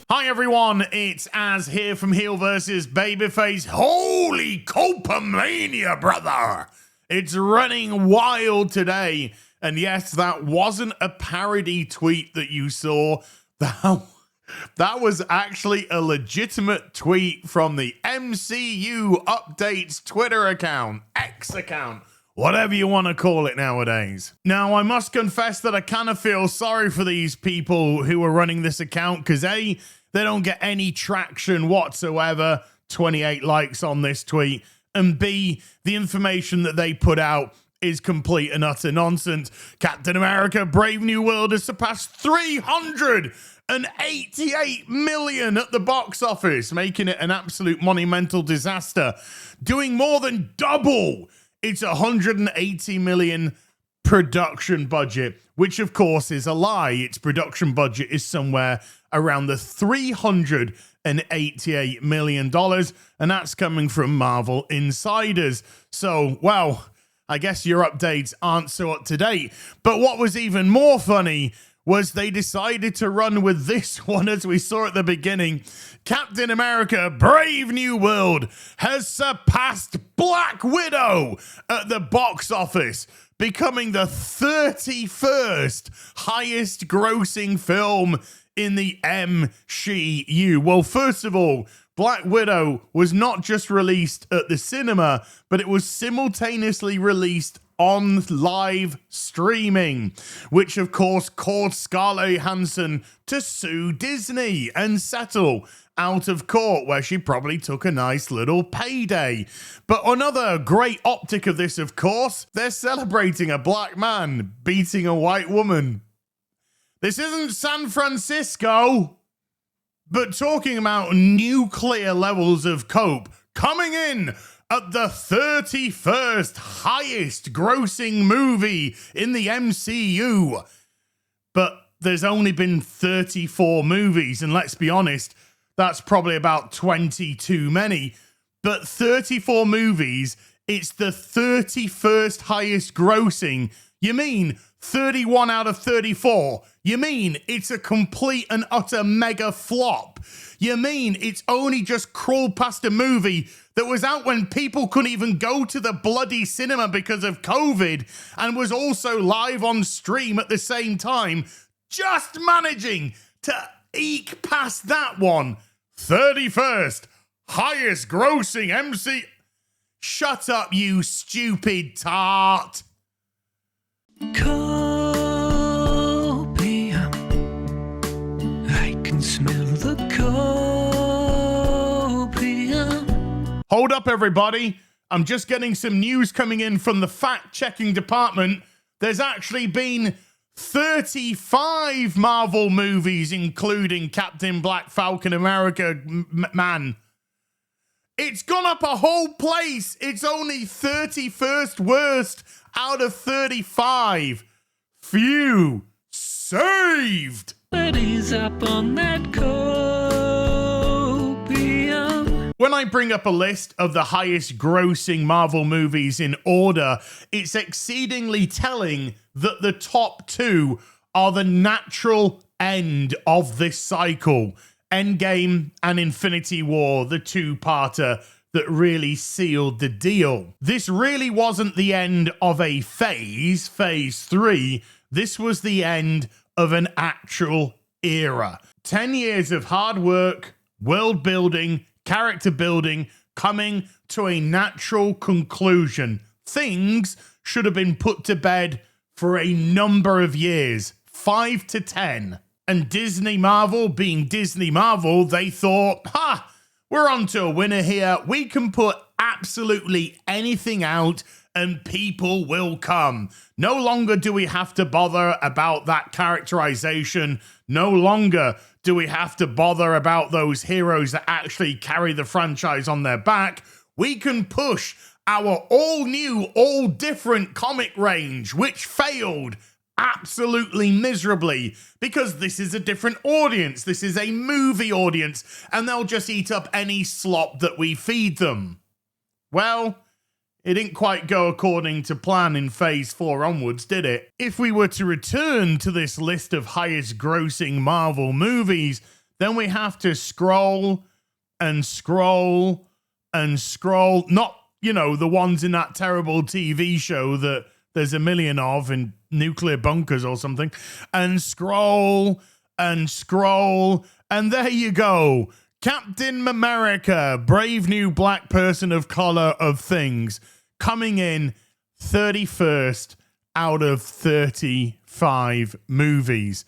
Hi everyone, it's Az here from HeelvsBabyface. Holy Copiumania, brother! It's running wild today. And yes, that wasn't a parody tweet that you saw. That was actually a legitimate tweet from the MCU Updates Twitter account, X account, whatever you want to call it nowadays. Now, I must confess that I kind of feel sorry for these people who are running this account because A, they don't get any traction whatsoever, 28 likes on this tweet, and B, the information that they put out is complete and utter nonsense. Captain America Brave New World has surpassed 388 million at the box office, making it an absolute monumental disaster, doing more than double its 180 million production budget, which of course is a lie. Its production budget is somewhere around the $388 million, and that's coming from Marvel insiders. So, well, I guess your updates aren't so up to date. But what was even more funny was they decided to run with this one, as we saw at the beginning. Captain America Brave New World has surpassed Black Widow at the box office, becoming the 31st highest grossing film in the MCU. Well, first of all, Black Widow was not just released at the cinema, but it was simultaneously released on live streaming, which of course caused Scarlett Johansson to sue Disney and settle out of court, where she probably took a nice little payday. But another great optic of this, of course, they're celebrating a black man beating a white woman. This isn't San Francisco, but talking about nuclear levels of cope, coming in at the 31st highest grossing movie in the MCU. But there's only been 34 movies, and let's be honest, that's probably about 20 too many. But 34 movies, it's the 31st highest grossing. You mean 31 out of 34? You mean it's a complete and utter mega flop? You mean it's only just crawled past a movie that was out when people couldn't even go to the bloody cinema because of COVID, and was also live on stream at the same time, just managing to eke past that one? 31st highest grossing MC. Shut up, you stupid tart. Copium, I can smell the copium. Hold up, everybody. I'm just getting some news coming in from the fact-checking department. There's actually been 35 Marvel movies, including Captain Black, Falcon, America, man. It's gone up a whole place. It's only 31st worst out of 35. Phew. Saved. But he's up on that copium. When I bring up a list of the highest grossing Marvel movies in order, it's exceedingly telling that the top two are the natural end of this cycle. Endgame and Infinity War, the two-parter that really sealed the deal. This really wasn't the end of a phase 3. This was the end of an actual era. 10 years of hard work, world building, character building, coming to a natural conclusion. Things should have been put to bed for a number of years, 5 to 10. And Disney Marvel, being Disney Marvel, they thought, we're on to a winner here. We can put absolutely anything out and people will come. No longer do we have to bother about that characterization. No longer do we have to bother about those heroes that actually carry the franchise on their back. We can push our all new, all different comic range, which failed absolutely miserably because this is a different audience. This is a movie audience, and they'll just eat up any slop that we feed them. Well, It didn't quite go according to plan in phase 4 onwards, did it? If we were to return to this list of highest grossing Marvel movies, then we have to scroll and scroll and scroll. Not, the ones in that terrible TV show that there's a million of in nuclear bunkers or something. And scroll and scroll. And there you go. Captain America, brave new black person of color of things, coming in 31st out of 35 movies.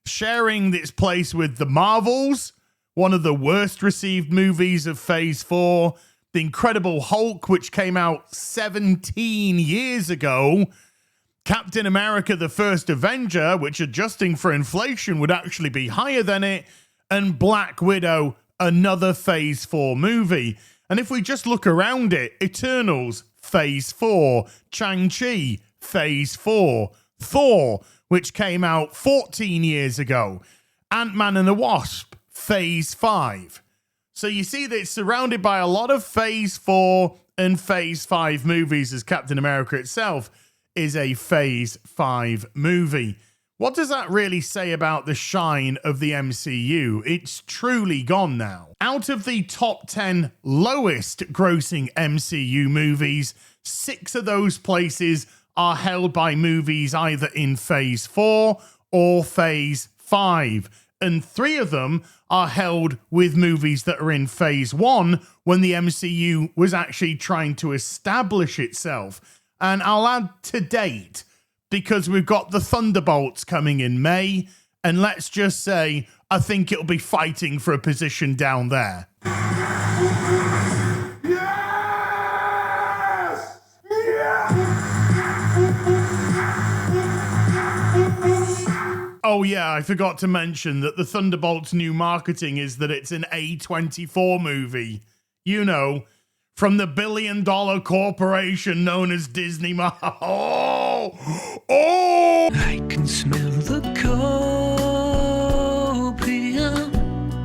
Sharing its place with The Marvels, one of the worst received movies of Phase 4, The Incredible Hulk, which came out 17 years ago, Captain America, the First Avenger, which adjusting for inflation would actually be higher than it, and Black Widow, another Phase 4 movie. And if we just look around it, Eternals, Phase 4, Shang-Chi, Phase 4, Thor, which came out 14 years ago, Ant-Man and the Wasp, Phase 5. So you see that it's surrounded by a lot of Phase 4 and Phase 5 movies, as Captain America itself is a Phase 5 movie. What does that really say about the shine of the MCU? It's truly gone now. Out of the top 10 lowest grossing MCU movies, 6 of those places are held by movies either in Phase 4 or Phase 5. And 3 of them are held with movies that are in Phase 1 when the MCU was actually trying to establish itself. And I'll add to date, because we've got the Thunderbolts coming in May, and let's just say I think it'll be fighting for a position down there. Yes! Yes! Oh yeah, I forgot to mention that the Thunderbolts' new marketing is that it's an A24 movie. From the billion-dollar corporation known as Disney. Oh! I can smell the copium.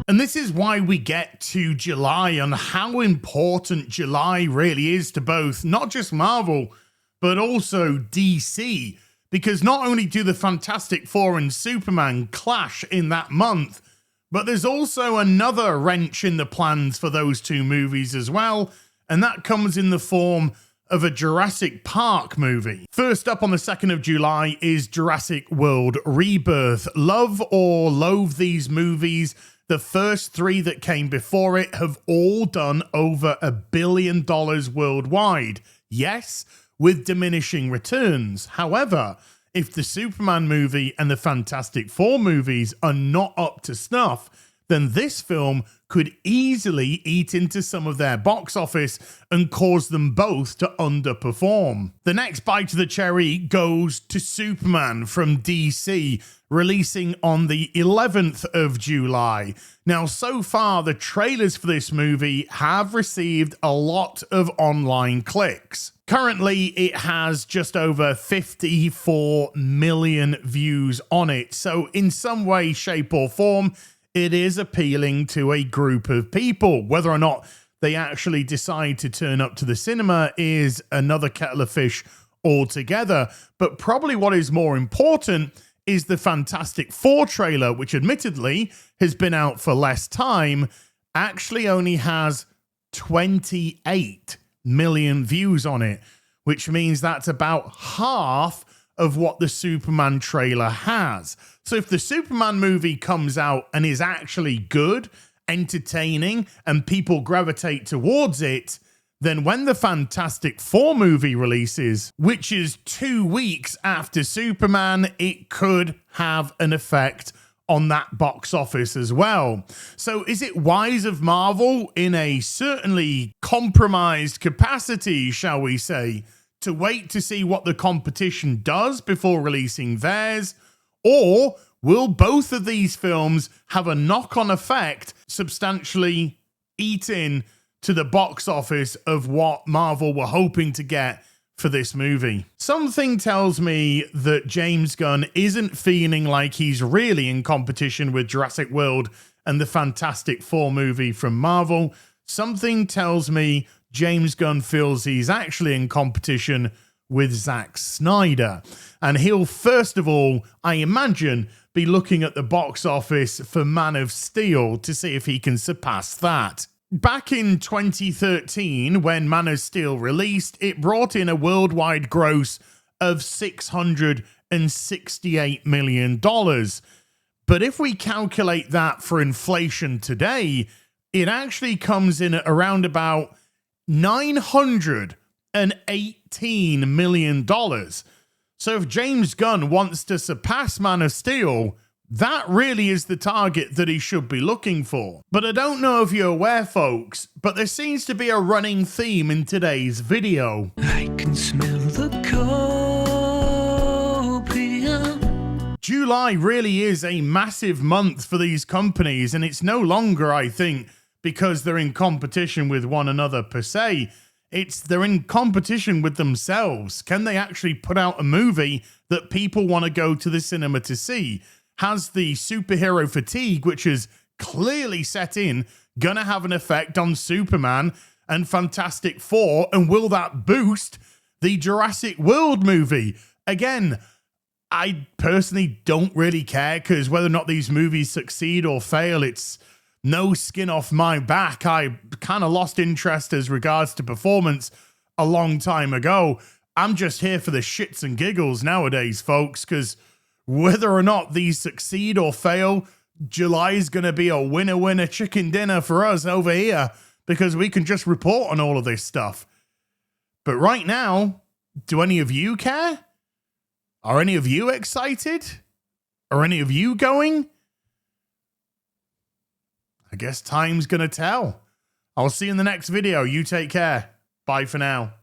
And this is why we get to July and how important July really is to both, not just Marvel, but also DC. Because not only do the Fantastic Four and Superman clash in that month, but there's also another wrench in the plans for those two movies as well. And that comes in the form of a Jurassic Park movie. First up on the 2nd of July is Jurassic World Rebirth. Love or loathe these movies, the first 3 that came before it have all done over $1 billion worldwide. Yes, with diminishing returns. However, if the Superman movie and the Fantastic Four movies are not up to snuff, then this film could easily eat into some of their box office and cause them both to underperform. The next bite of the cherry goes to Superman from DC, releasing on the 11th of July. Now, so far, the trailers for this movie have received a lot of online clicks. Currently, it has just over 54 million views on it. So in some way, shape or form, it is appealing to a group of people. Whether or not they actually decide to turn up to the cinema is another kettle of fish altogether. But probably what is more important is the Fantastic Four trailer, which admittedly has been out for less time, actually only has 28 million views on it, which means that's about half of what the Superman trailer has. So if the Superman movie comes out and is actually good, entertaining, and people gravitate towards it, then when the Fantastic Four movie releases, which is 2 weeks after Superman, it could have an effect on that box office as well. So is it wise of Marvel, in a certainly compromised capacity, shall we say, to wait to see what the competition does before releasing theirs? Or will both of these films have a knock-on effect, substantially eat in to the box office of what Marvel were hoping to get for this movie? Something tells me that James Gunn isn't feeling like he's really in competition with Jurassic World and the Fantastic Four movie from Marvel. Something tells me James Gunn feels he's actually in competition with Zack Snyder. And he'll, first of all, I imagine, be looking at the box office for Man of Steel to see if he can surpass that. Back in 2013, when Man of Steel released, it brought in a worldwide gross of $668 million. But if we calculate that for inflation today, it actually comes in at around about $918 million. So if James Gunn wants to surpass Man of Steel, that really is the target that he should be looking for. But I don't know if you're aware, folks, but there seems to be a running theme in today's video. I can smell the copium. July really is a massive month for these companies, and it's no longer, I think, because they're in competition with one another per se. They're in competition with themselves. Can they actually put out a movie that people want to go to the cinema to see? Has the superhero fatigue, which is clearly set in, gonna have an effect on Superman and Fantastic Four? And will that boost the Jurassic World movie? Again, I personally don't really care, because whether or not these movies succeed or fail, it's no skin off my back. I kind of lost interest as regards to performance a long time ago. I'm just here for the shits and giggles nowadays, folks, because whether or not these succeed or fail, July is going to be a winner-winner chicken dinner for us over here, because we can just report on all of this stuff. But right now, do any of you care? Are any of you excited? Are any of you going? I guess time's going to tell. I'll see you in the next video. You take care. Bye for now.